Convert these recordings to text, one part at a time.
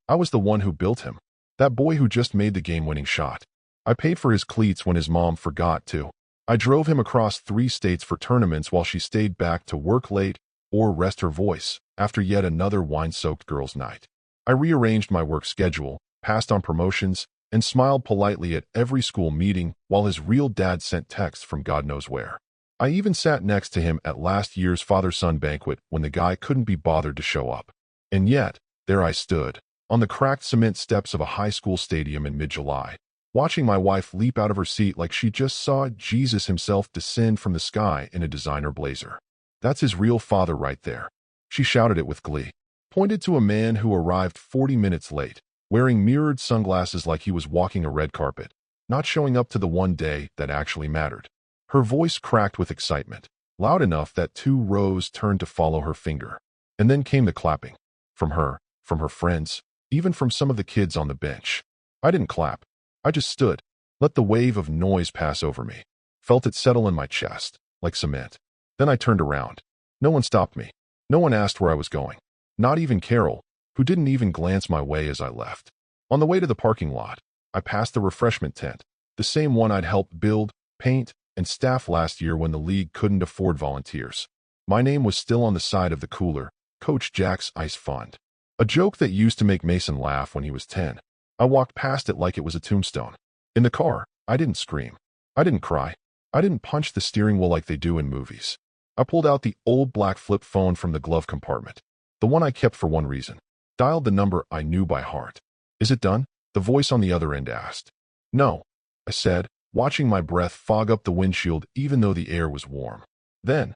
I was the one who built him. That boy who just made the game-winning shot. I paid for his cleats when his mom forgot to. I drove him across 3 states for tournaments while she stayed back to work late or rest her voice after yet another wine-soaked girls' night. I rearranged my work schedule, passed on promotions, and smiled politely at every school meeting while his real dad sent texts from God knows where. I even sat next to him at last year's father-son banquet when the guy couldn't be bothered to show up. And yet, there I stood, on the cracked cement steps of a high school stadium in mid-July, watching my wife leap out of her seat like she just saw Jesus himself descend from the sky in a designer blazer. That's his real father right there. She shouted it with glee, pointed to a man who arrived 40 minutes late, wearing mirrored sunglasses like he was walking a red carpet, not showing up to the one day that actually mattered. Her voice cracked with excitement, loud enough that 2 rows turned to follow her finger. And then came the clapping. From her friends, even from some of the kids on the bench. I didn't clap. I just stood, let the wave of noise pass over me, felt it settle in my chest, like cement. Then I turned around. No one stopped me. No one asked where I was going. Not even Carol, who didn't even glance my way as I left. On the way to the parking lot, I passed the refreshment tent, the same one I'd helped build, paint, and staff last year when the league couldn't afford volunteers. My name was still on the side of the cooler, Coach Jack's Ice Fund. A joke that used to make Mason laugh when he was 10. I walked past it like it was a tombstone. In the car, I didn't scream. I didn't cry. I didn't punch the steering wheel like they do in movies. I pulled out the old black flip phone from the glove compartment, the one I kept for one reason. Dialed the number I knew by heart. Is it done? The voice on the other end asked. No, I said, watching my breath fog up the windshield even though the air was warm. Then,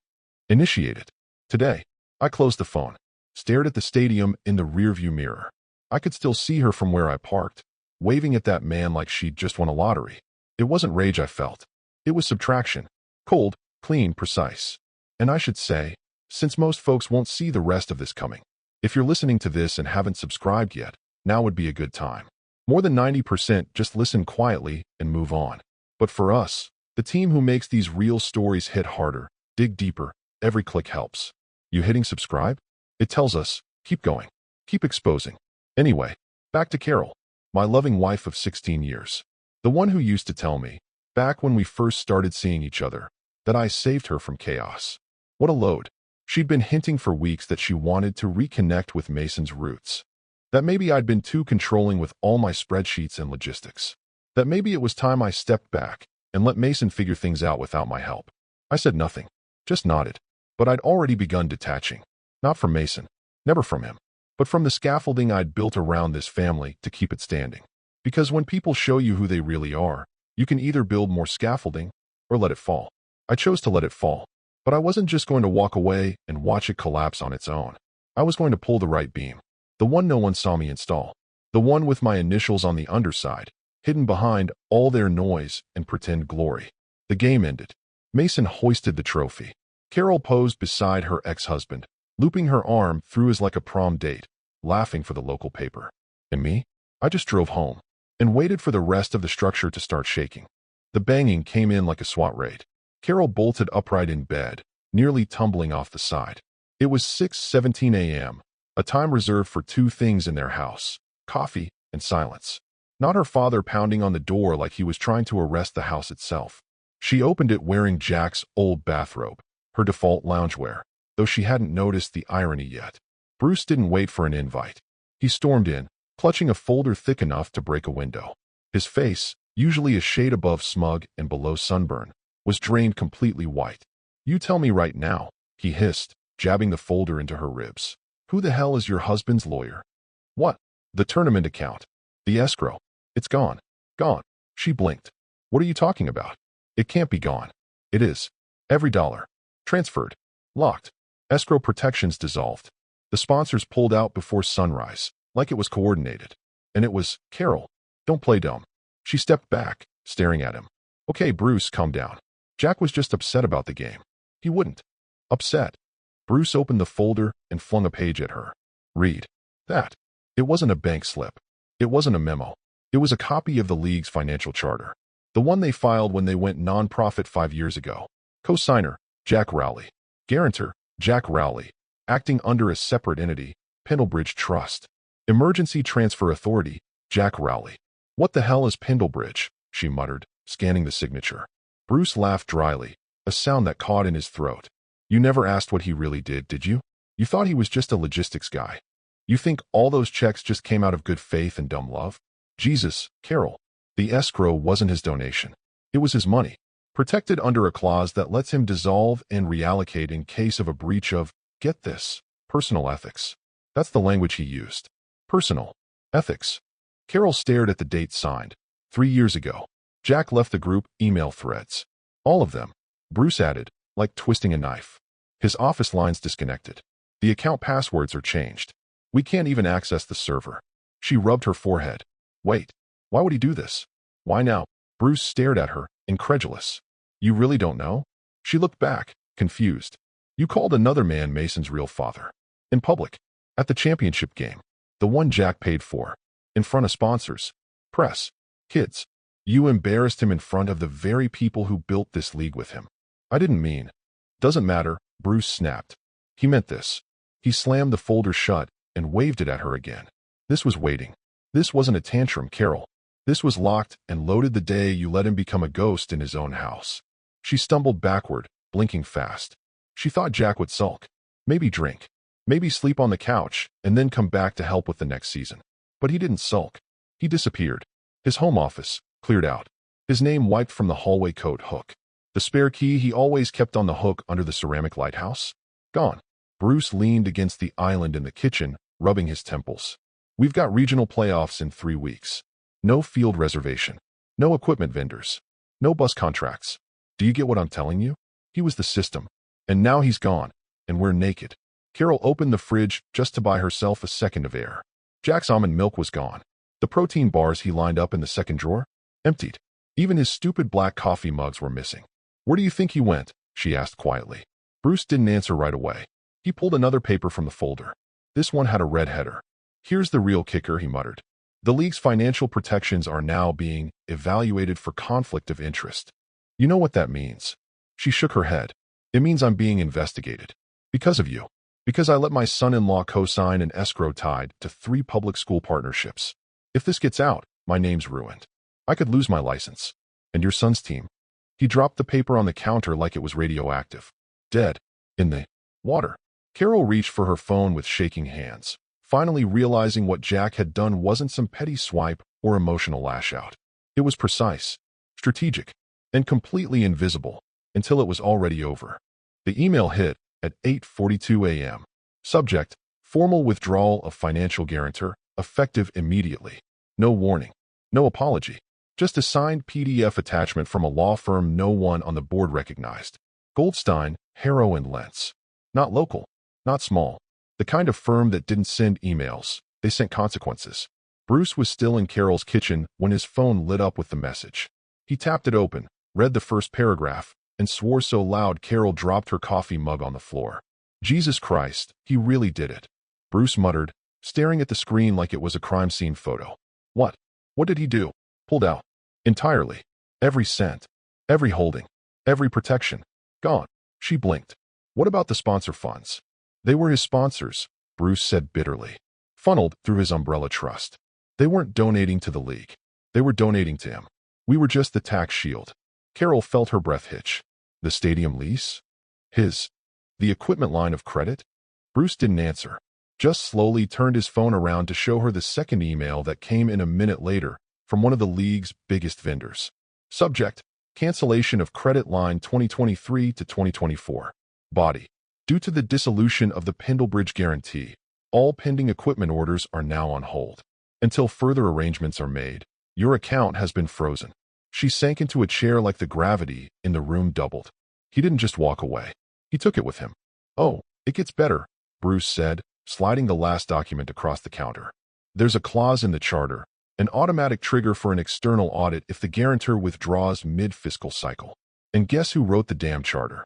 initiate it. Today. I closed the phone, stared at the stadium in the rearview mirror. I could still see her from where I parked, waving at that man like she'd just won a lottery. It wasn't rage I felt. It was subtraction. Cold, clean, precise. And I should say, since most folks won't see the rest of this coming, if you're listening to this and haven't subscribed yet, now would be a good time. More than 90% just listen quietly and move on. But for us, the team who makes these real stories hit harder, dig deeper, every click helps. You hitting subscribe? It tells us, keep going, keep exposing. Anyway, back to Carol, my loving wife of 16 years. The one who used to tell me, back when we first started seeing each other, that I saved her from chaos. What a load. She'd been hinting for weeks that she wanted to reconnect with Mason's roots. That maybe I'd been too controlling with all my spreadsheets and logistics. That maybe it was time I stepped back and let Mason figure things out without my help. I said nothing, just nodded. But I'd already begun detaching. Not from Mason, never from him, but from the scaffolding I'd built around this family to keep it standing. Because when people show you who they really are, you can either build more scaffolding or let it fall. I chose to let it fall, but I wasn't just going to walk away and watch it collapse on its own. I was going to pull the right beam, the one no one saw me install, the one with my initials on the underside, hidden behind all their noise and pretend glory. The game ended. Mason hoisted the trophy. Carol posed beside her ex-husband, looping her arm through his like a prom date, laughing for the local paper. And me? I just drove home and waited for the rest of the structure to start shaking. The banging came in like a SWAT raid. Carol bolted upright in bed, nearly tumbling off the side. It was 6:17 a.m., a time reserved for 2 things in their house, coffee and silence. Not her father pounding on the door like he was trying to arrest the house itself. She opened it wearing Jack's old bathrobe, her default loungewear, though she hadn't noticed the irony yet. Bruce didn't wait for an invite. He stormed in, clutching a folder thick enough to break a window. His face, usually a shade above smug and below sunburn, was drained completely white. You tell me right now, he hissed, jabbing the folder into her ribs. Who the hell is your husband's lawyer? What? The tournament account. The escrow. It's gone. Gone. She blinked. What are you talking about? It can't be gone. It is. Every dollar. Transferred. Locked. Escrow protections dissolved. The sponsors pulled out before sunrise, like it was coordinated. And it was, Carol, don't play dumb. She stepped back, staring at him. Okay, Bruce, calm down. Jack was just upset about the game. He wouldn't. Upset. Bruce opened the folder and flung a page at her. Read. That. It wasn't a bank slip. It wasn't a memo. It was a copy of the league's financial charter. The one they filed when they went non-profit 5 years ago. Co-signer, Jack Rowley. Guarantor, Jack Rowley. Acting under a separate entity, Pendlebridge Trust. Emergency Transfer Authority, Jack Rowley. What the hell is Pendlebridge? She muttered, scanning the signature. Bruce laughed dryly, a sound that caught in his throat. You never asked what he really did you? You thought he was just a logistics guy. You think all those checks just came out of good faith and dumb love? Jesus, Carol. The escrow wasn't his donation. It was his money, protected under a clause that lets him dissolve and reallocate in case of a breach of, get this, personal ethics. That's the language he used. Personal ethics. Carol stared at the date signed. 3 years ago. Jack left the group email threads. All of them. Bruce added, like twisting a knife. His office lines disconnected. The account passwords are changed. We can't even access the server. She rubbed her forehead. Wait, why would he do this? Why now? Bruce stared at her, incredulous. You really don't know? She looked back, confused. You called another man Mason's real father. In public. At the championship game. The one Jack paid for. In front of sponsors. Press. Kids. You embarrassed him in front of the very people who built this league with him. I didn't mean. Doesn't matter, Bruce snapped. He meant this. He slammed the folder shut and waved it at her again. This was waiting. This wasn't a tantrum, Carol. This was locked and loaded the day you let him become a ghost in his own house. She stumbled backward, blinking fast. She thought Jack would sulk. Maybe drink. Maybe sleep on the couch and then come back to help with the next season. But he didn't sulk. He disappeared. His home office, cleared out. His name wiped from the hallway coat hook. The spare key he always kept on the hook under the ceramic lighthouse? Gone. Bruce leaned against the island in the kitchen, rubbing his temples. We've got regional playoffs in 3 weeks. No field reservation. No equipment vendors. No bus contracts. Do you get what I'm telling you? He was the system. And now he's gone. And we're naked. Carol opened the fridge just to buy herself a second of air. Jack's almond milk was gone. The protein bars he lined up in the second drawer? Emptied. Even his stupid black coffee mugs were missing. Where do you think he went? She asked quietly. Bruce didn't answer right away. He pulled another paper from the folder. This one had a red header. Here's the real kicker, he muttered. The league's financial protections are now being evaluated for conflict of interest. You know what that means? She shook her head. It means I'm being investigated. Because of you. Because I let my son-in-law co-sign an escrow tied to 3 public school partnerships. If this gets out, my name's ruined. I could lose my license. And your son's team? He dropped the paper on the counter like it was radioactive. Dead. In the water. Carol reached for her phone with shaking hands, finally realizing what Jack had done wasn't some petty swipe or emotional lash-out. It was precise, strategic, and completely invisible until it was already over. The email hit at 8:42 a.m. Subject, formal withdrawal of financial guarantor, effective immediately. No warning. No apology. Just a signed PDF attachment from a law firm no one on the board recognized. Goldstein, Harrow & Lentz. Not local. Not small. The kind of firm that didn't send emails. They sent consequences. Bruce was still in Carol's kitchen when his phone lit up with the message. He tapped it open, read the first paragraph, and swore so loud Carol dropped her coffee mug on the floor. Jesus Christ, he really did it. Bruce muttered, staring at the screen like it was a crime scene photo. What? What did he do? Pulled out. Entirely. Every cent. Every holding. Every protection. Gone. She blinked. What about the sponsor funds? They were his sponsors, Bruce said bitterly. Funneled through his umbrella trust. They weren't donating to the league. They were donating to him. We were just the tax shield. Carol felt her breath hitch. The stadium lease? His. The equipment line of credit? Bruce didn't answer. Just slowly turned his phone around to show her the second email that came in a minute later from one of the league's biggest vendors. Subject, cancellation of credit line 2023 to 2024. Body. Due to the dissolution of the Pendlebridge guarantee, all pending equipment orders are now on hold. Until further arrangements are made, your account has been frozen. She sank into a chair like the gravity in the room doubled. He didn't just walk away. He took it with him. Oh, it gets better, Bruce said, sliding the last document across the counter. There's a clause in the charter, an automatic trigger for an external audit if the guarantor withdraws mid-fiscal cycle. And guess who wrote the damn charter?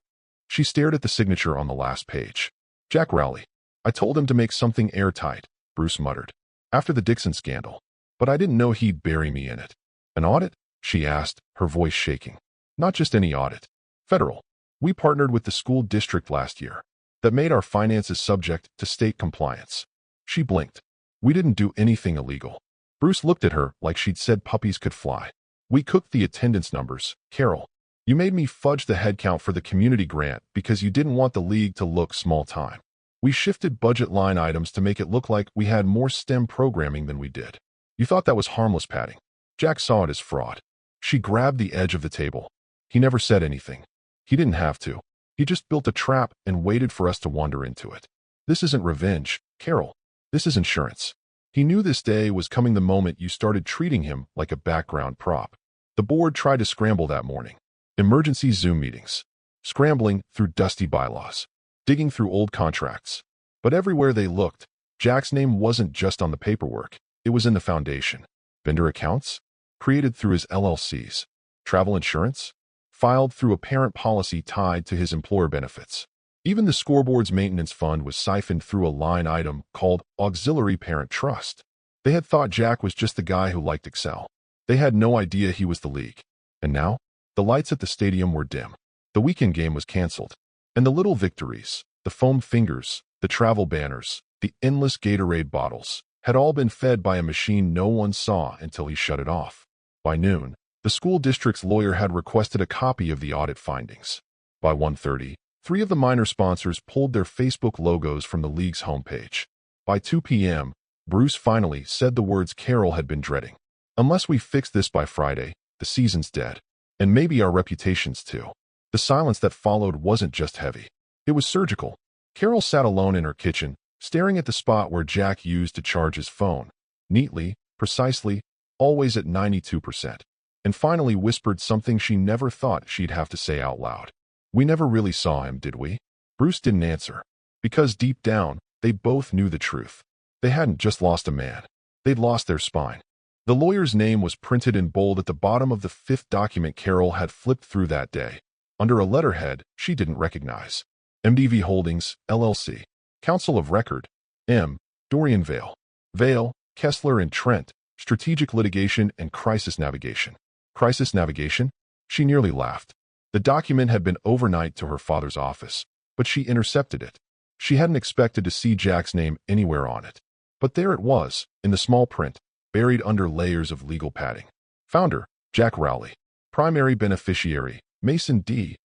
She stared at the signature on the last page. Jack Rowley. I told him to make something airtight, Bruce muttered. After the Dixon scandal. But I didn't know he'd bury me in it. An audit? She asked, her voice shaking. Not just any audit. Federal. We partnered with the school district last year. That made our finances subject to state compliance. She blinked. We didn't do anything illegal. Bruce looked at her like she'd said puppies could fly. We cooked the attendance numbers, Carol. You made me fudge the headcount for the community grant because you didn't want the league to look small-time. We shifted budget line items to make it look like we had more STEM programming than we did. You thought that was harmless padding. Jack saw it as fraud. She grabbed the edge of the table. He never said anything. He didn't have to. He just built a trap and waited for us to wander into it. This isn't revenge, Carol. This is insurance. He knew this day was coming the moment you started treating him like a background prop. The board tried to scramble that morning. Emergency Zoom meetings. Scrambling through dusty bylaws. Digging through old contracts. But everywhere they looked, Jack's name wasn't just on the paperwork. It was in the foundation. Vendor accounts? Created through his LLCs. Travel insurance? Filed through a parent policy tied to his employer benefits. Even the scoreboard's maintenance fund was siphoned through a line item called Auxiliary Parent Trust. They had thought Jack was just the guy who liked Excel. They had no idea he was the league. And now, the lights at the stadium were dim. The weekend game was canceled. And the little victories, the foam fingers, the travel banners, the endless Gatorade bottles, had all been fed by a machine no one saw until he shut it off. By noon, the school district's lawyer had requested a copy of the audit findings. By 1:30, 3 of the minor sponsors pulled their Facebook logos from the league's homepage. By 2 p.m., Bruce finally said the words Carol had been dreading. Unless we fix this by Friday, the season's dead. And maybe our reputations too. The silence that followed wasn't just heavy. It was surgical. Carol sat alone in her kitchen, staring at the spot where Jack used to charge his phone. Neatly, precisely, always at 92%. And finally whispered something she never thought she'd have to say out loud. We never really saw him, did we? Bruce didn't answer. Because deep down, they both knew the truth. They hadn't just lost a man. They'd lost their spine. The lawyer's name was printed in bold at the bottom of the 5th document Carol had flipped through that day, under a letterhead she didn't recognize. MDV Holdings, LLC. Counsel of Record. M. Dorian Vale. Vale, Kessler and Trent. Strategic Litigation and Crisis Navigation. Crisis Navigation? She nearly laughed. The document had been overnight to her father's office, but she intercepted it. She hadn't expected to see Jack's name anywhere on it. But there it was, in the small print, buried under layers of legal padding. Founder, Jack Rowley. Primary beneficiary, Mason D.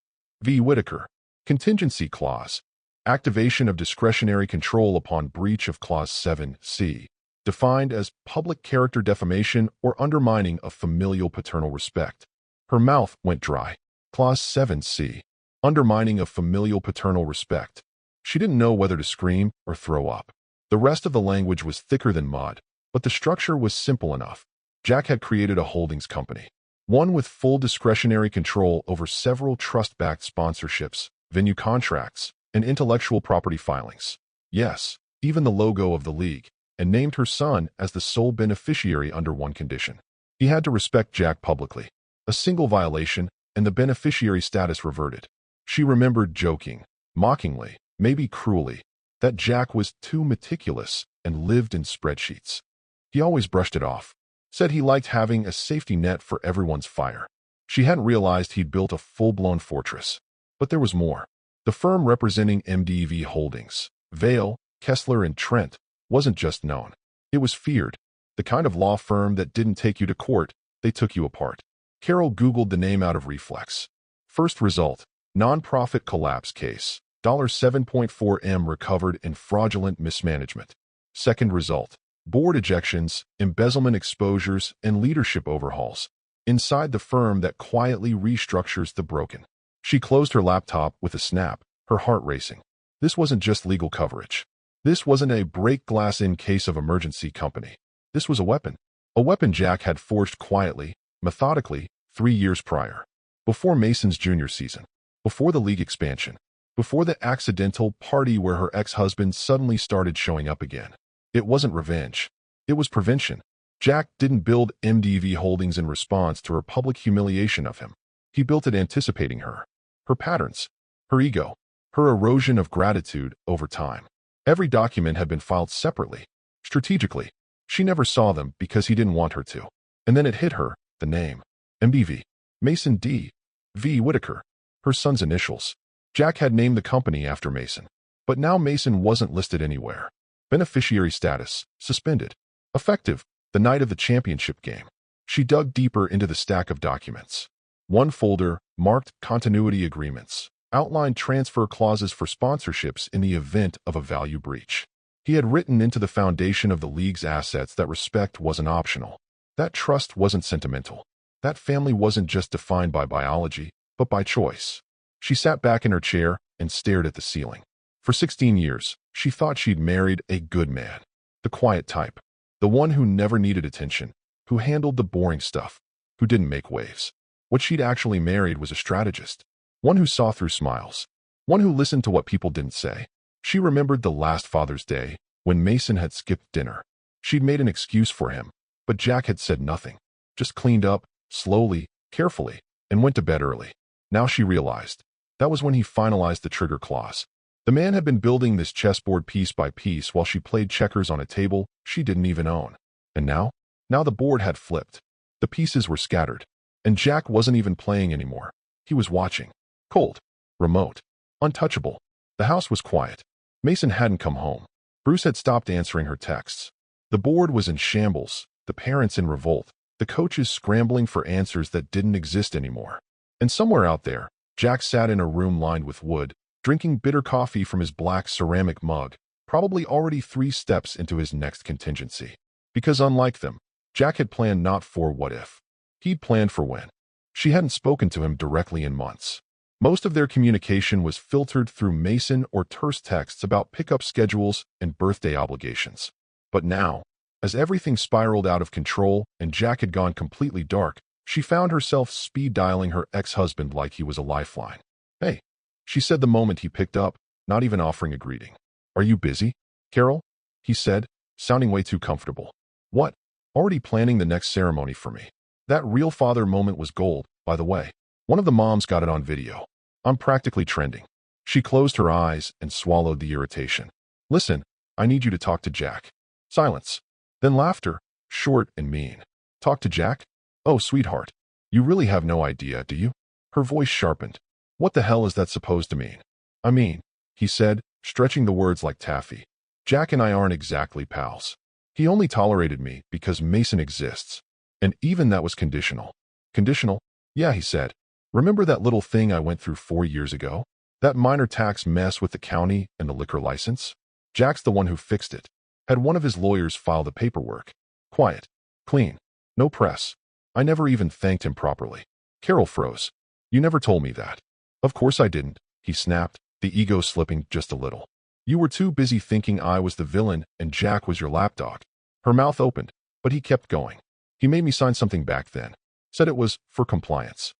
V. Whitaker. Contingency clause. Activation of discretionary control upon breach of Clause 7c. Defined as public character defamation or undermining of familial paternal respect. Her mouth went dry. Clause 7c. Undermining of familial paternal respect. She didn't know whether to scream or throw up. The rest of the language was thicker than mud, but the structure was simple enough. Jack had created a holdings company. One with full discretionary control over several trust-backed sponsorships, venue contracts, and intellectual property filings. Yes, even the logo of the league, and named her son as the sole beneficiary under one condition. He had to respect Jack publicly. A single violation, and the beneficiary status reverted. She remembered joking, mockingly, maybe cruelly, that Jack was too meticulous and lived in spreadsheets. He always brushed it off, said he liked having a safety net for everyone's fire. She hadn't realized he'd built a full-blown fortress. But there was more. The firm representing MDV Holdings, Vale, Kessler and Trent, wasn't just known. It was feared. The kind of law firm that didn't take you to court, they took you apart. Carol Googled the name out of reflex. First result, nonprofit collapse case, $7.4 million recovered in fraudulent mismanagement. Second result, board ejections, embezzlement exposures, and leadership overhauls. Inside the firm that quietly restructures the broken. She closed her laptop with a snap, her heart racing. This wasn't just legal coverage. This wasn't a break glass in case of emergency company. This was a weapon. A weapon Jack had forged quietly, methodically, 3 years prior. Before Mason's junior season. Before the league expansion. Before the accidental party where her ex-husband suddenly started showing up again. It wasn't revenge. It was prevention. Jack didn't build MDV Holdings in response to her public humiliation of him. He built it anticipating her. Her patterns. Her ego. Her erosion of gratitude over time. Every document had been filed separately. Strategically. She never saw them because he didn't want her to. And then it hit her, the name. MDV. Mason D. V. Whitaker. Her son's initials. Jack had named the company after Mason. But now Mason wasn't listed anywhere. Beneficiary status, suspended. Effective, the night of the championship game. She dug deeper into the stack of documents. One folder, marked Continuity Agreements, outlined transfer clauses for sponsorships in the event of a value breach. He had written into the foundation of the league's assets that respect wasn't optional. That trust wasn't sentimental. That family wasn't just defined by biology, but by choice. She sat back in her chair and stared at the ceiling. For 16 years, she thought she'd married a good man. The quiet type. The one who never needed attention, who handled the boring stuff, who didn't make waves. What she'd actually married was a strategist. One who saw through smiles. One who listened to what people didn't say. She remembered the last Father's Day, when Mason had skipped dinner. She'd made an excuse for him, but Jack had said nothing. Just cleaned up, slowly, carefully, and went to bed early. Now she realized. That was when he finalized the trigger clause. The man had been building this chessboard piece by piece while she played checkers on a table she didn't even own. And now? Now the board had flipped. The pieces were scattered. And Jack wasn't even playing anymore. He was watching. Cold. Remote. Untouchable. The house was quiet. Mason hadn't come home. Bruce had stopped answering her texts. The board was in shambles, the parents in revolt, the coaches scrambling for answers that didn't exist anymore. And somewhere out there, Jack sat in a room lined with wood, drinking bitter coffee from his black ceramic mug, probably already 3 steps into his next contingency. Because unlike them, Jack had planned not for what if. He'd planned for when. She hadn't spoken to him directly in months. Most of their communication was filtered through Mason or terse texts about pickup schedules and birthday obligations. But now, as everything spiraled out of control and Jack had gone completely dark, she found herself speed-dialing her ex-husband like he was a lifeline. "Hey," she said the moment he picked up, not even offering a greeting. "Are you busy, Carol?" he said, sounding way too comfortable. "What? Already planning the next ceremony for me." That real father moment was gold, by the way. One of the moms got it on video. I'm practically trending. She closed her eyes and swallowed the irritation. "Listen, I need you to talk to Jack." Silence. Then laughter, short and mean. "Talk to Jack? Oh, sweetheart. You really have no idea, do you?" Her voice sharpened. "What the hell is that supposed to mean?" "I mean," he said, stretching the words like taffy, "Jack and I aren't exactly pals. He only tolerated me because Mason exists. And even that was conditional." "Conditional?" "Yeah," he said. "Remember that little thing I went through 4 years ago? That minor tax mess with the county and the liquor license? Jack's the one who fixed it. Had one of his lawyers file the paperwork. Quiet. Clean. No press. I never even thanked him properly." Carol froze. "You never told me that." "Of course I didn't," he snapped, the ego slipping just a little. "You were too busy thinking I was the villain and Jack was your lapdog." Her mouth opened, but he kept going. "He made me sign something back then. Said it was for compliance.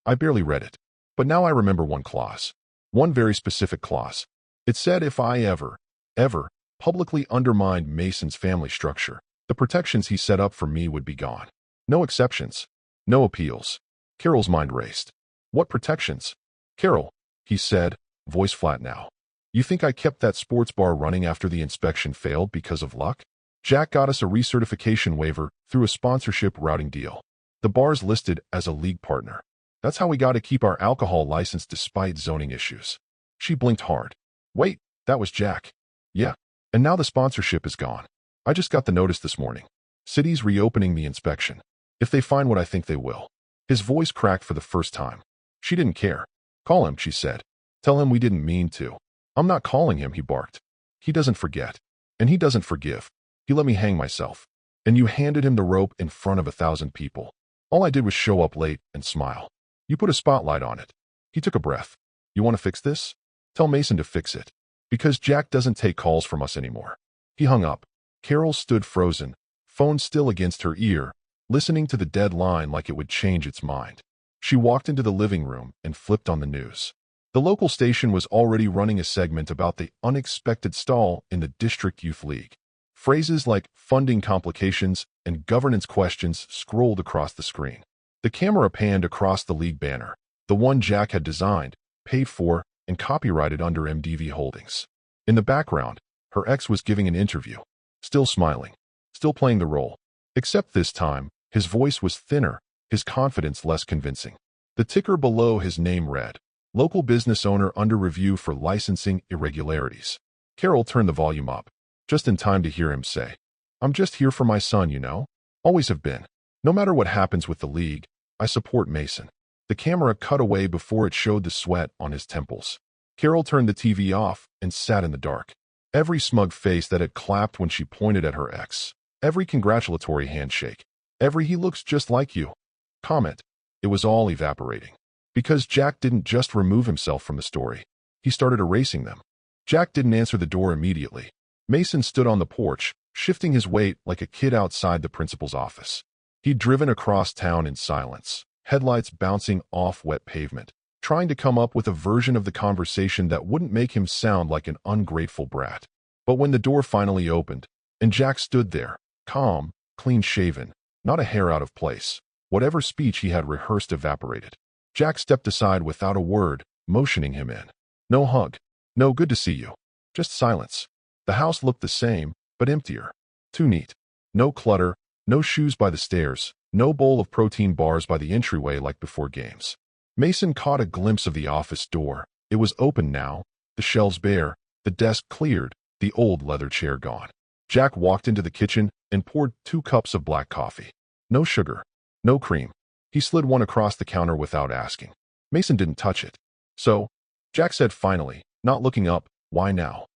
I barely read it. But now I remember one clause. One very specific clause. It said if I ever publicly undermined Mason's family structure, the protections he set up for me would be gone. No exceptions. No appeals." Carol's mind raced. "What protections?" "Carol," he said, voice flat now. "You think I kept that sports bar running after the inspection failed because of luck? Jack got us a recertification waiver through a sponsorship routing deal. The bar's listed as a league partner. That's how we got to keep our alcohol license despite zoning issues." She blinked hard. "Wait, that was Jack." "Yeah. And now the sponsorship is gone. I just got the notice this morning. City's reopening the inspection. If they find what I think they will." His voice cracked for the first time. She didn't care. "Call him," she said. "Tell him we didn't mean to." "I'm not calling him," he barked. "He doesn't forget. And he doesn't forgive. He let me hang myself. And you handed him the rope in front of 1,000 people. All I did was show up late and smile. You put a spotlight on it." He took a breath. "You want to fix this? Tell Mason to fix it. Because Jack doesn't take calls from us anymore." He hung up. Carol stood frozen, phone still against her ear, listening to the dead line like it would change its mind. She walked into the living room and flipped on the news. The local station was already running a segment about the unexpected stall in the District Youth League. Phrases like funding complications and governance questions scrolled across the screen. The camera panned across the league banner, the one Jack had designed, paid for, and copyrighted under MDV Holdings. In the background, her ex was giving an interview, still smiling, still playing the role. Except this time, his voice was thinner, his confidence less convincing. The ticker below his name read, "Local business owner under review for licensing irregularities." Carol turned the volume up. just in time to hear him say, "I'm just here for my son, you know? Always have been. No matter what happens with the league, I support Mason." The camera cut away before it showed the sweat on his temples. Carol turned the TV off and sat in the dark. Every smug face that had clapped when she pointed at her ex. Every congratulatory handshake. Every "he looks just like you" comment. It was all evaporating. Because Jack didn't just remove himself from the story. He started erasing them. Jack didn't answer the door immediately. Mason stood on the porch, shifting his weight like a kid outside the principal's office. He'd driven across town in silence, headlights bouncing off wet pavement, trying to come up with a version of the conversation that wouldn't make him sound like an ungrateful brat. But when the door finally opened, and Jack stood there, calm, clean-shaven, not a hair out of place, whatever speech he had rehearsed evaporated. Jack stepped aside without a word, motioning him in. No hug. No "good to see you." Just silence. The house looked the same, but emptier. Too neat. No clutter, no shoes by the stairs, no bowl of protein bars by the entryway like before games. Mason caught a glimpse of the office door. It was open now, the shelves bare, the desk cleared, the old leather chair gone. Jack walked into the kitchen and poured 2 cups of black coffee. No sugar. No cream. He slid one across the counter without asking. Mason didn't touch it. "So," Jack said finally, not looking up, "why now?"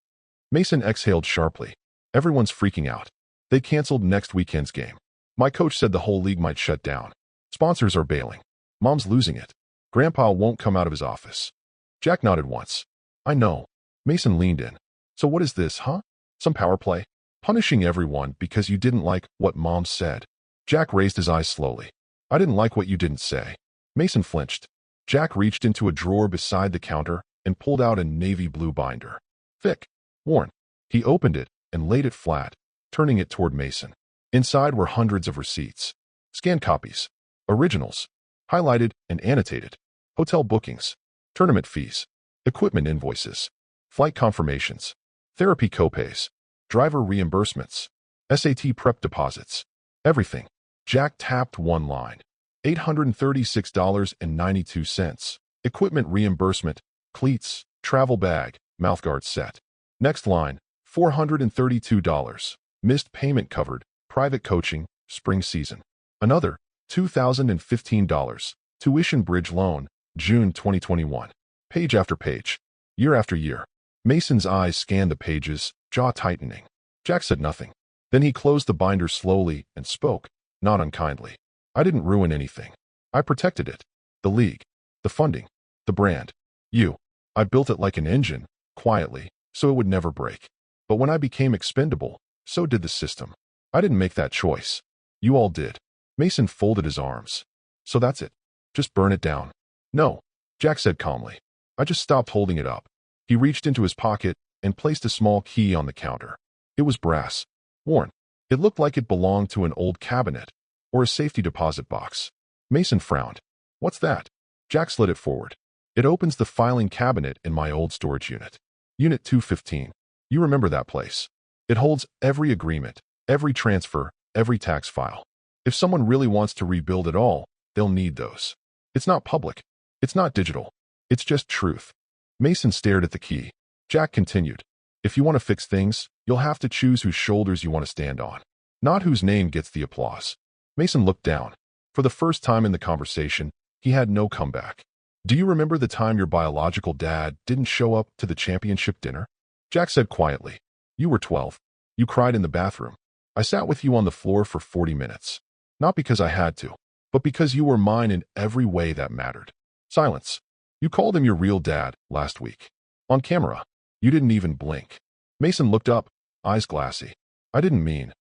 Mason exhaled sharply. "Everyone's freaking out. They canceled next weekend's game. My coach said the whole league might shut down. Sponsors are bailing. Mom's losing it. Grandpa won't come out of his office." Jack nodded once. "I know." Mason leaned in. "So what is this, huh? Some power play? Punishing everyone because you didn't like what Mom said?" Jack raised his eyes slowly. "I didn't like what you didn't say." Mason flinched. Jack reached into a drawer beside the counter and pulled out a navy blue binder. Thick. Worn. He opened it and laid it flat, turning it toward Mason. Inside were hundreds of receipts. Scanned copies. Originals. Highlighted and annotated. Hotel bookings. Tournament fees. Equipment invoices. Flight confirmations. Therapy copays. Driver reimbursements. SAT prep deposits. Everything. Jack tapped one line. $836.92. Equipment reimbursement. Cleats. Travel bag. Mouthguard set. Next line. $432. Missed payment covered. Private coaching. Spring season. Another. $2,015. Tuition bridge loan. June 2021. Page after page. Year after year. Mason's eyes scanned the pages, jaw tightening. Jack said nothing. Then he closed the binder slowly and spoke, not unkindly. "I didn't ruin anything. I protected it. The league. The funding. The brand. You. I built it like an engine, quietly, so it would never break. But when I became expendable, so did the system. I didn't make that choice. You all did." Mason folded his arms. "So that's it. Just burn it down." "No," Jack said calmly. "I just stopped holding it up." He reached into his pocket and placed a small key on the counter. It was brass. Worn. It looked like it belonged to an old cabinet or a safety deposit box. Mason frowned. "What's that?" Jack slid it forward. "It opens the filing cabinet in my old storage unit. Unit 215. You remember that place. It holds every agreement, every transfer, every tax file. If someone really wants to rebuild it all, they'll need those. It's not public. It's not digital. It's just truth." Mason stared at the key. Jack continued. "If you want to fix things, you'll have to choose whose shoulders you want to stand on, not whose name gets the applause." Mason looked down. For the first time in the conversation, he had no comeback. "Do you remember the time your biological dad didn't show up to the championship dinner?" Jack said quietly. "You were 12. You cried in the bathroom. I sat with you on the floor for 40 minutes. Not because I had to, but because you were mine in every way that mattered." Silence. "You called him your real dad last week. On camera. You didn't even blink." Mason looked up, eyes glassy. "I didn't mean."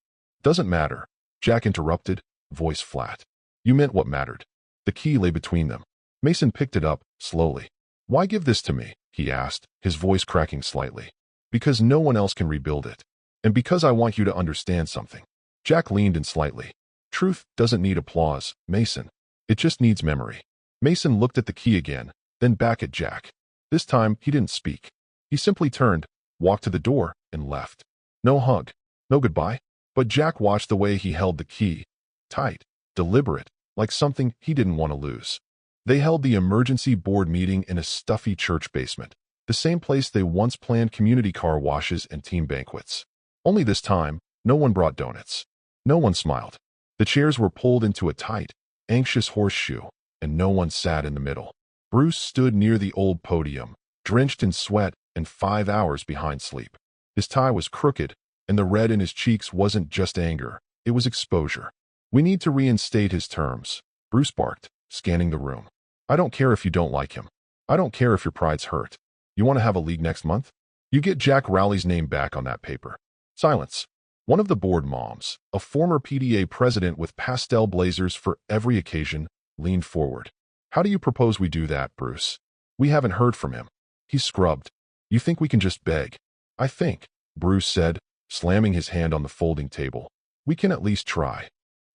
"Doesn't matter," Jack interrupted, voice flat. "You meant what mattered." The key lay between them. Mason picked it up, slowly. "Why give this to me?" he asked, his voice cracking slightly. "Because no one else can rebuild it. And because I want you to understand something." Jack leaned in slightly. "Truth doesn't need applause, Mason. It just needs memory." Mason looked at the key again, then back at Jack. This time, he didn't speak. He simply turned, walked to the door, and left. No hug. No goodbye. But Jack watched the way he held the key. Tight. Deliberate. Like something he didn't want to lose. They held the emergency board meeting in a stuffy church basement. The same place they once planned community car washes and team banquets. Only this time, no one brought donuts. No one smiled. The chairs were pulled into a tight, anxious horseshoe, and no one sat in the middle. Bruce stood near the old podium, drenched in sweat and 5 hours behind sleep. His tie was crooked, and the red in his cheeks wasn't just anger, it was exposure. "We need to reinstate his terms," Bruce barked, scanning the room. "I don't care if you don't like him. I don't care if your pride's hurt. You want to have a league next month? You get Jack Rowley's name back on that paper." Silence. One of the board moms, a former PDA president with pastel blazers for every occasion, leaned forward. "How do you propose we do that, Bruce? We haven't heard from him." He scrubbed. "You think we can just beg?" "I think," Bruce said, slamming his hand on the folding table, "we can at least try."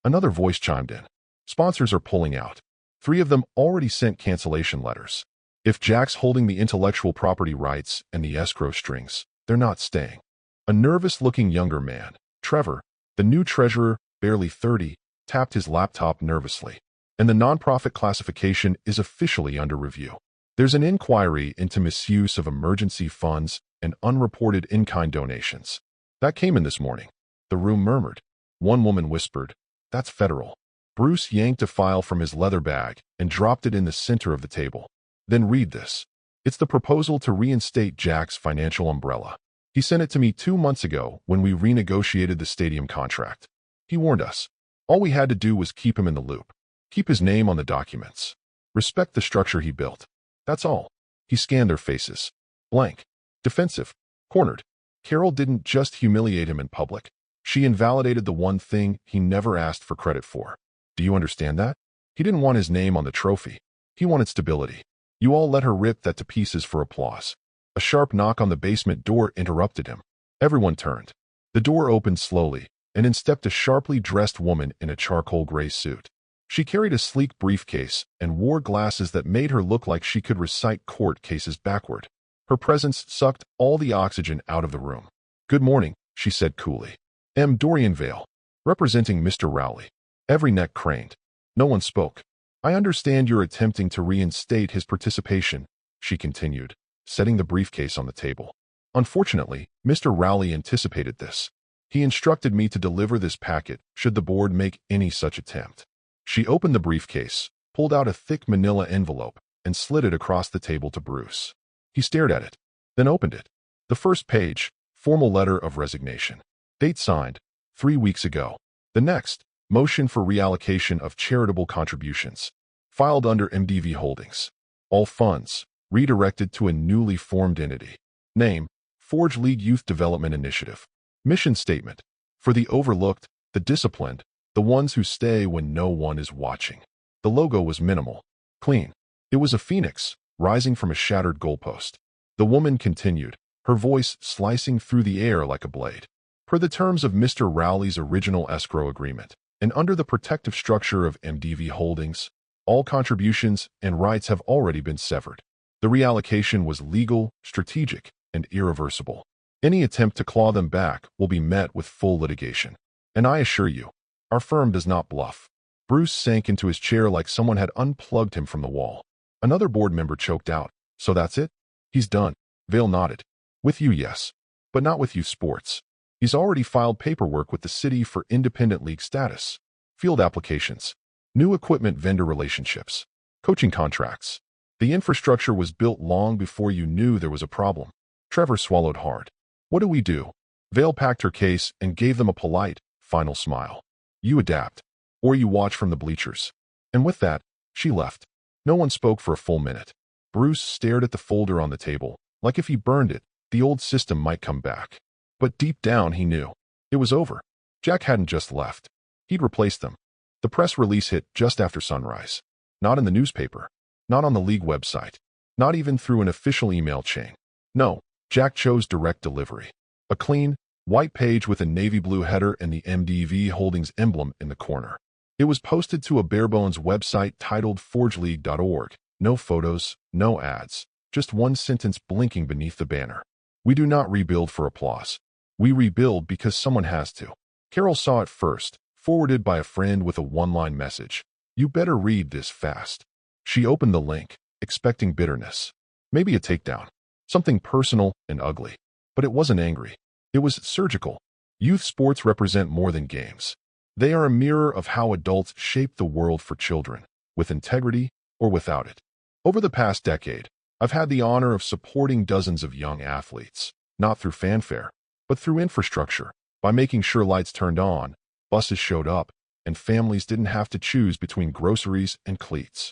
Another voice chimed in. "Sponsors are pulling out. 3 of them already sent cancellation letters. If Jack's holding the intellectual property rights and the escrow strings, they're not staying." A nervous-looking younger man, Trevor, the new treasurer, barely 30, tapped his laptop nervously. "And the nonprofit classification is officially under review. There's an inquiry into misuse of emergency funds and unreported in-kind donations. That came in this morning." The room murmured. One woman whispered, "That's federal." Bruce yanked a file from his leather bag and dropped it in the center of the table. "Then read this. It's the proposal to reinstate Jack's financial umbrella. He sent it to me 2 months ago when we renegotiated the stadium contract. He warned us. All we had to do was keep him in the loop. Keep his name on the documents. Respect the structure he built. That's all." He scanned their faces. Blank. Defensive. Cornered. Carol didn't just humiliate him in public. She invalidated the one thing he never asked for credit for. Do you understand that? He didn't want his name on the trophy. He wanted stability. You all let her rip that to pieces for applause. A sharp knock on the basement door interrupted him. Everyone turned. The door opened slowly, and in stepped a sharply dressed woman in a charcoal gray suit. She carried a sleek briefcase and wore glasses that made her look like she could recite court cases backward. Her presence sucked all the oxygen out of the room. "Good morning," she said coolly. "I'm Dorian Vale, representing Mr. Rowley." Every neck craned. No one spoke. "I understand you're attempting to reinstate his participation," she continued, setting the briefcase on the table. "Unfortunately, Mr. Rowley anticipated this. He instructed me to deliver this packet should the board make any such attempt." She opened the briefcase, pulled out a thick manila envelope, and slid it across the table to Bruce. He stared at it, then opened it. The first page, formal letter of resignation. Date signed, 3 weeks ago. The next, motion for reallocation of charitable contributions. Filed under MDV Holdings. All funds redirected to a newly formed entity. Name, Forge League Youth Development Initiative. Mission statement, for the overlooked, the disciplined, the ones who stay when no one is watching. The logo was minimal, clean. It was a phoenix, rising from a shattered goalpost. The woman continued, her voice slicing through the air like a blade. Per the terms of Mr. Rowley's original escrow agreement, and under the protective structure of MDV Holdings, all contributions and rights have already been severed. The reallocation was legal, strategic, and irreversible. Any attempt to claw them back will be met with full litigation. And I assure you, our firm does not bluff. Bruce sank into his chair like someone had unplugged him from the wall. Another board member choked out. "So that's it? He's done." Vale nodded. "With you, yes. But not with you sports. He's already filed paperwork with the city for independent league status, field applications, new equipment vendor relationships, coaching contracts. The infrastructure was built long before you knew there was a problem." Trevor swallowed hard. "What do we do?" Vale packed her case and gave them a polite, final smile. "You adapt, or you watch from the bleachers." And with that, she left. No one spoke for a full minute. Bruce stared at the folder on the table, like if he burned it, the old system might come back. But deep down he knew. It was over. Jack hadn't just left. He'd replaced them. The press release hit just after sunrise. Not in the newspaper. Not on the league website. Not even through an official email chain. No, Jack chose direct delivery. A clean, white page with a navy blue header and the MDV Holdings emblem in the corner. It was posted to a barebones website titled forgeleague.org. No photos, no ads. Just one sentence blinking beneath the banner. "We do not rebuild for applause. We rebuild because someone has to." Carol saw it first, forwarded by a friend with a one-line message. "You better read this fast." She opened the link, expecting bitterness. Maybe a takedown. Something personal and ugly. But it wasn't angry. It was surgical. Youth sports represent more than games. They are a mirror of how adults shape the world for children, with integrity or without it. Over the past decade, I've had the honor of supporting dozens of young athletes, not through fanfare, but through infrastructure, by making sure lights turned on, buses showed up, and families didn't have to choose between groceries and cleats.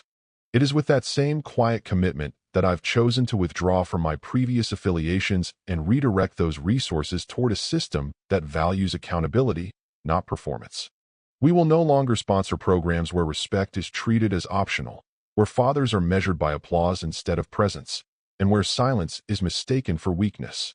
It is with that same quiet commitment that I've chosen to withdraw from my previous affiliations and redirect those resources toward a system that values accountability, not performance. We will no longer sponsor programs where respect is treated as optional, where fathers are measured by applause instead of presence, and where silence is mistaken for weakness.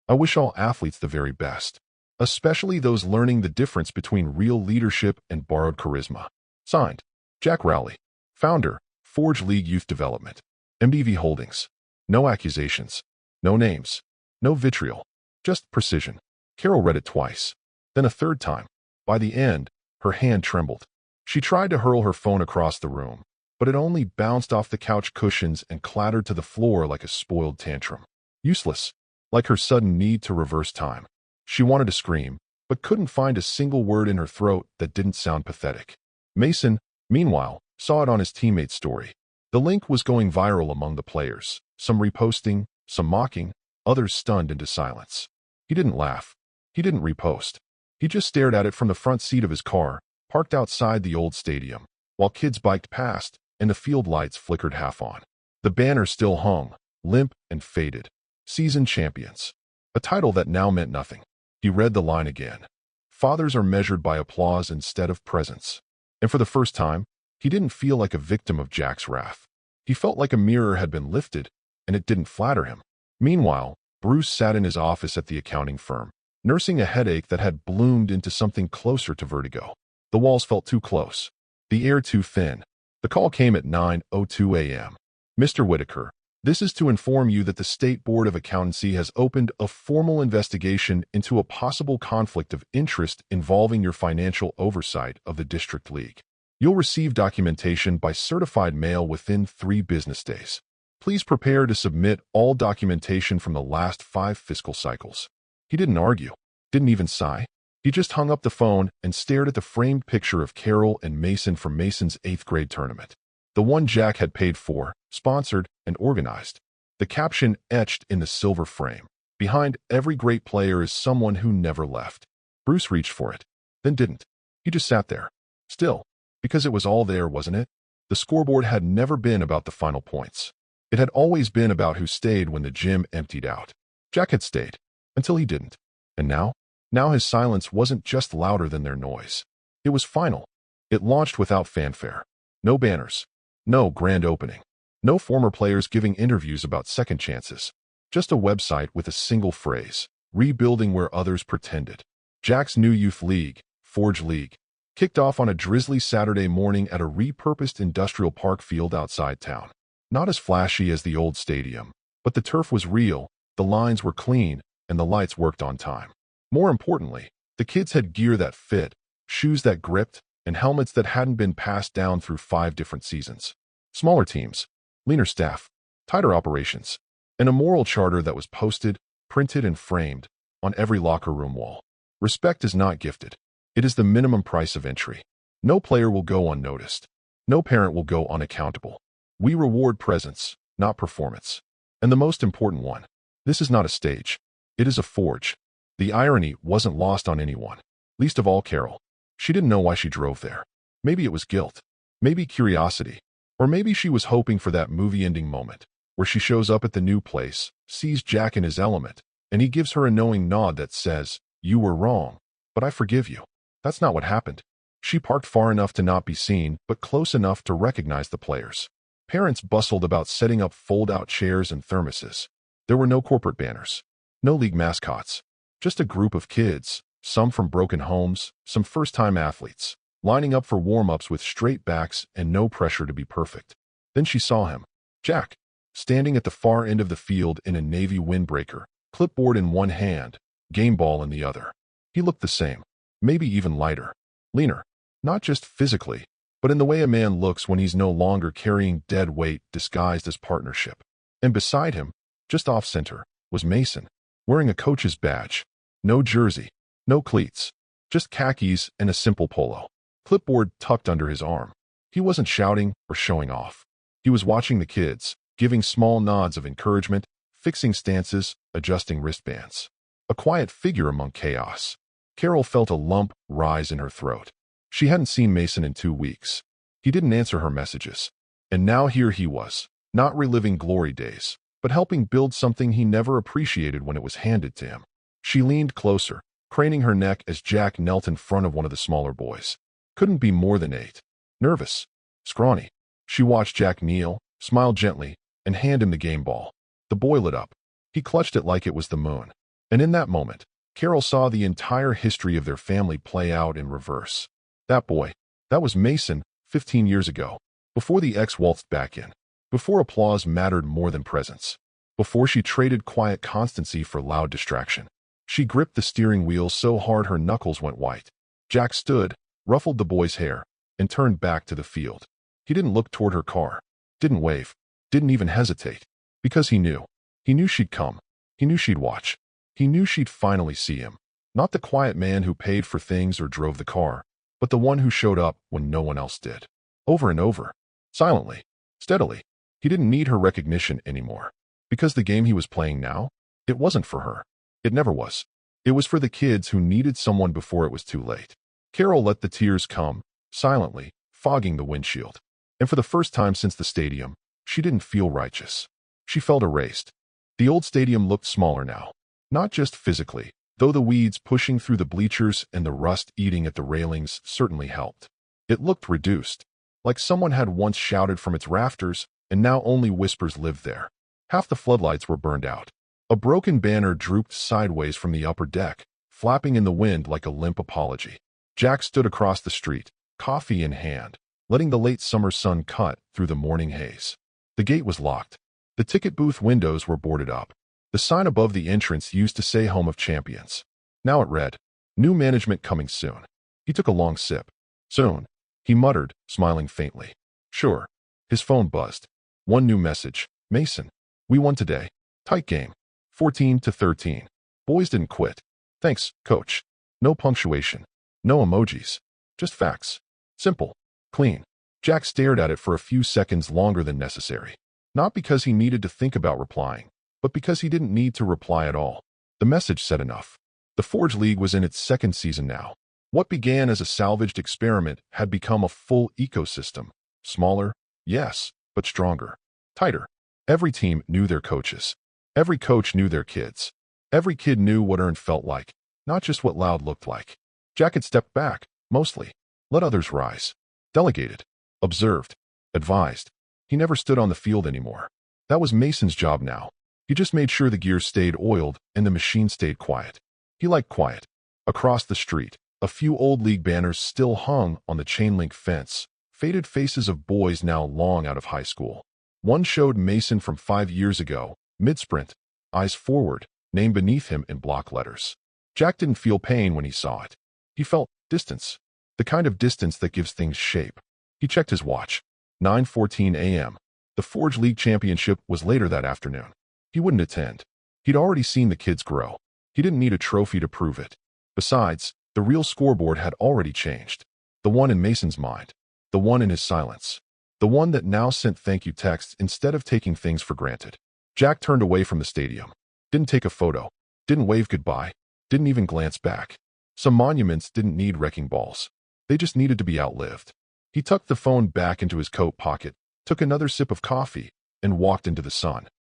I wish all athletes the very best, especially those learning the difference between real leadership and borrowed charisma. Signed, Jack Rowley, Founder, Forge League Youth Development, MDV Holdings. No accusations, no names, no vitriol, just precision. Carol read it twice, then a third time. By the end, her hand trembled. She tried to hurl her phone across the room, but it only bounced off the couch cushions and clattered to the floor like a spoiled tantrum. Useless, like her sudden need to reverse time. She wanted to scream, but couldn't find a single word in her throat that didn't sound pathetic. Mason, meanwhile, saw it on his teammate's story. The link was going viral among the players, some reposting, some mocking, others stunned into silence. He didn't laugh. He didn't repost. He just stared at it from the front seat of his car, parked outside the old stadium, while kids biked past and the field lights flickered half on. The banner still hung, limp and faded. Season champions. A title that now meant nothing. He read the line again. Fathers are measured by applause instead of presence. And for the first time, he didn't feel like a victim of Jack's wrath. He felt like a mirror had been lifted, and it didn't flatter him. Meanwhile, Bruce sat in his office at the accounting firm, nursing a headache that had bloomed into something closer to vertigo. The walls felt too close, the air too thin. The call came at 9:02 a.m. Mr. Whitaker, this is to inform you that the State Board of Accountancy has opened a formal investigation into a possible conflict of interest involving your financial oversight of the District League. You'll receive documentation by certified mail within 3 business days. Please prepare to submit all documentation from the last 5 fiscal cycles. He didn't argue, didn't even sigh. He just hung up the phone and stared at the framed picture of Carol and Mason from Mason's 8th grade tournament. The one Jack had paid for, sponsored, and organized. The caption etched in the silver frame. Behind every great player is someone who never left. Bruce reached for it, then didn't. He just sat there. Still. Because it was all there, wasn't it? The scoreboard had never been about the final points. It had always been about who stayed when the gym emptied out. Jack had stayed, until he didn't. And now? Now his silence wasn't just louder than their noise. It was final. It launched without fanfare. No banners. No grand opening. No former players giving interviews about second chances. Just a website with a single phrase, rebuilding where others pretended. Jack's new youth league, Forge League, kicked off on a drizzly Saturday morning at a repurposed industrial park field outside town. Not as flashy as the old stadium, but the turf was real, the lines were clean, and the lights worked on time. More importantly, the kids had gear that fit, shoes that gripped, and helmets that hadn't been passed down through 5 different seasons. Smaller teams, leaner staff, tighter operations, and a moral charter that was posted, printed, and framed on every locker room wall. Respect is not gifted. It is the minimum price of entry. No player will go unnoticed. No parent will go unaccountable. We reward presence, not performance. And the most important one, this is not a stage. It is a forge. The irony wasn't lost on anyone, least of all Carol. She didn't know why she drove there. Maybe it was guilt. Maybe curiosity. Or maybe she was hoping for that movie-ending moment, where she shows up at the new place, sees Jack in his element, and he gives her a knowing nod that says, "You were wrong, but I forgive you." That's not what happened. She parked far enough to not be seen, but close enough to recognize the players. Parents bustled about setting up fold-out chairs and thermoses. There were no corporate banners, no league mascots, just a group of kids, some from broken homes, some first-time athletes, lining up for warm-ups with straight backs and no pressure to be perfect. Then she saw him, Jack, standing at the far end of the field in a navy windbreaker, clipboard in one hand, game ball in the other. He looked the same, maybe even lighter, leaner, not just physically, but in the way a man looks when he's no longer carrying dead weight disguised as partnership. And beside him, just off-center, was Mason, wearing a coach's badge. No jersey, No cleats. Just khakis and a simple polo. Clipboard tucked under his arm. He wasn't shouting or showing off. He was watching the kids, giving small nods of encouragement, fixing stances, adjusting wristbands. A quiet figure among chaos. Carol felt a lump rise in her throat. She hadn't seen Mason in 2 weeks. He didn't answer her messages. And now here he was, not reliving glory days, but helping build something he never appreciated when it was handed to him. She leaned closer, craning her neck as Jack knelt in front of one of the smaller boys. Couldn't be more than 8. Nervous. Scrawny. She watched Jack kneel, smile gently, and hand him the game ball. The boy lit up. He clutched it like it was the moon. And in that moment, Carol saw the entire history of their family play out in reverse. That boy, that was Mason, 15 years ago, before the ex waltzed back in, before applause mattered more than presence, before she traded quiet constancy for loud distraction. She gripped the steering wheel so hard her knuckles went white. Jack stood, ruffled the boy's hair, and turned back to the field. He didn't look toward her car, didn't wave, didn't even hesitate, because he knew. He knew she'd come. He knew she'd watch. He knew she'd finally see him. Not the quiet man who paid for things or drove the car, but the one who showed up when no one else did. Over and over. Silently. Steadily. He didn't need her recognition anymore. Because the game he was playing now, it wasn't for her. It never was. It was for the kids who needed someone before it was too late. Carol let the tears come, silently, fogging the windshield. And for the first time since the stadium, she didn't feel righteous. She felt erased. The old stadium looked smaller now. Not just physically, though the weeds pushing through the bleachers and the rust eating at the railings certainly helped. It looked reduced, like someone had once shouted from its rafters, and now only whispers lived there. Half the floodlights were burned out. A broken banner drooped sideways from the upper deck, flapping in the wind like a limp apology. Jack stood across the street, coffee in hand, letting the late summer sun cut through the morning haze. The gate was locked. The ticket booth windows were boarded up. The sign above the entrance used to say Home of Champions. Now it read, New management coming soon. He took a long sip. Soon, he muttered, smiling faintly. Sure. His phone buzzed. One new message. Mason. We won today. Tight game. 14-13. Boys didn't quit. Thanks, coach. No punctuation. No emojis. Just facts. Simple. Clean. Jack stared at it for a few seconds longer than necessary. Not because he needed to think about replying, but because he didn't need to reply at all. The message said enough. The Forge League was in its 2nd season now. What began as a salvaged experiment had become a full ecosystem. Smaller, yes, but stronger. Tighter. Every team knew their coaches. Every coach knew their kids. Every kid knew what earned felt like, not just what loud looked like. Jack had stepped back, mostly. Let others rise. Delegated. Observed. Advised. He never stood on the field anymore. That was Mason's job now. He just made sure the gears stayed oiled and the machine stayed quiet. He liked quiet. Across the street, a few old league banners still hung on the chain-link fence, faded faces of boys now long out of high school. One showed Mason from 5 years ago, mid-sprint, eyes forward, name beneath him in block letters. Jack didn't feel pain when he saw it. He felt distance, the kind of distance that gives things shape. He checked his watch. 9:14 a.m. The Forge League Championship was later that afternoon. He wouldn't attend. He'd already seen the kids grow. He didn't need a trophy to prove it. Besides, the real scoreboard had already changed. The one in Mason's mind. The one in his silence. The one that now sent thank you texts instead of taking things for granted. Jack turned away from the stadium. Didn't take a photo. Didn't wave goodbye. Didn't even glance back. Some monuments didn't need wrecking balls. They just needed to be outlived. He tucked the phone back into his coat pocket, took another sip of coffee, and walked into the sun.